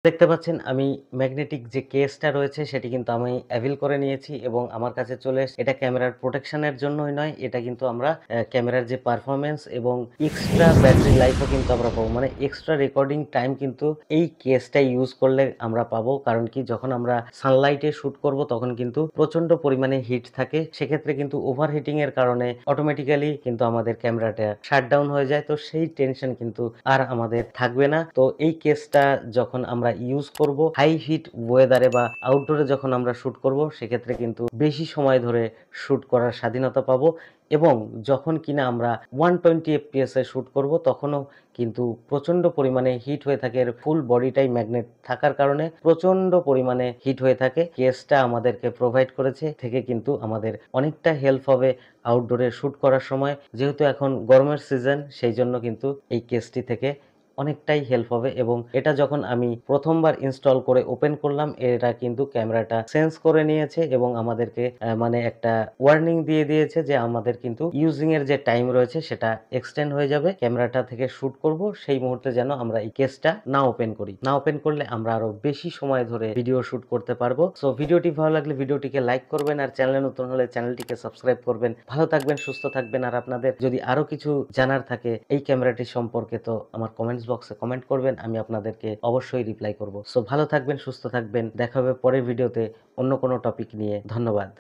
দেখতে পাচ্ছেন আমি ম্যাগনেটিক যে কেসটা রয়েছে সেটি কিন্তু আমি অ্যাভেইল করে নিয়েছি এবং আমার কাছে চলে এটা ক্যামেরার প্রোটেকশনের জন্যই নয়, এটা কিন্তু আমরা ক্যামেরার যে পারফরম্যান্স এবং এক্সট্রা ব্যাটারি লাইফও কিন্তু আমরা পাবো। মানে এক্সট্রা রেকর্ডিং টাইম কিন্তু এই কেসটা ইউজ করলে আমরা পাবো। কারণ কি, যখন আমরা সানলাইটে শুট করব তখন কিন্তু প্রচন্ড পরিমাণে হিট থাকে। সেক্ষেত্রে কিন্তু ওভারহিটিং এর কারণে অটোমেটিক্যালি কিন্তু আমাদের ক্যামেরাটা শাটডাউন হয়ে যায়। তো সেই টেনশন কিন্তু আর আমাদের থাকবে না। তো এই কেসটা যখন আমরা ইউজ করব হাই হিট ওয়েদারে বা আউটডোরে যখন আমরা শুট করব, সেক্ষেত্রে কিন্তু বেশি সময় ধরে শুট করার স্বাধীনতা পাবো। এবং যখন কিনা আমরা 120 FPS এ শুট করব তখনও কিন্তু প্রচন্ড পরিমাণে হিট হয়ে থাকে। এর ফুল বডিটাই ম্যাগনেট থাকার কারণে প্রচন্ড পরিমাণে হিট হয়ে থাকে। কেসটা আমাদেরকে প্রোভাইড করেছে থেকে কিন্তু আমাদের অনেকটা হেল্প হবে আউটডোরে শুট করার সময়। যেহেতু এখন গরমের সিজন, সেই জন্য কিন্তু এই কেসটি থেকে অনেকটাই হেল্প হবে। এবং এটা যখন আমি প্রথমবার ইনস্টল করে ওপেন করলাম, এরা কিন্তু ক্যামেরাটা সেন্স করে নিয়েছে এবং আমাদেরকে মানে একটা ওয়ার্নিং দিয়ে দিয়েছে যে আমাদের কিন্তু ইউজিং এর যে টাইম রয়েছে সেটা এক্সটেন্ড হয়ে যাবে। ক্যামেরাটা থেকে শুট করব সেই মুহূর্তে যেন আমরা এই কেসটা না ওপেন করি। না ওপেন করলে আমরা আরো বেশি সময় ধরে ভিডিও শুট করতে পারবো। সো ভিডিওটি ভালো লাগলে ভিডিওটিকে লাইক করবেন, আর চ্যানেলে নতুন হলে চ্যানেলটিকে সাবস্ক্রাইব করবেন। ভালো থাকবেন, সুস্থ থাকবেন। আর আপনাদের যদি আরো কিছু জানার থাকে এই ক্যামেরাটি সম্পর্কে, তো আমার কমেন্টস বক্সে কমেন্ট করবেন, আমি আপনাদেরকে অবশ্যই রিপ্লাই করব। সো ভালো থাকবেন, সুস্থ থাকবেন। দেখা হবে পরের ভিডিওতে অন্য কোনো টপিক নিয়ে। ধন্যবাদ।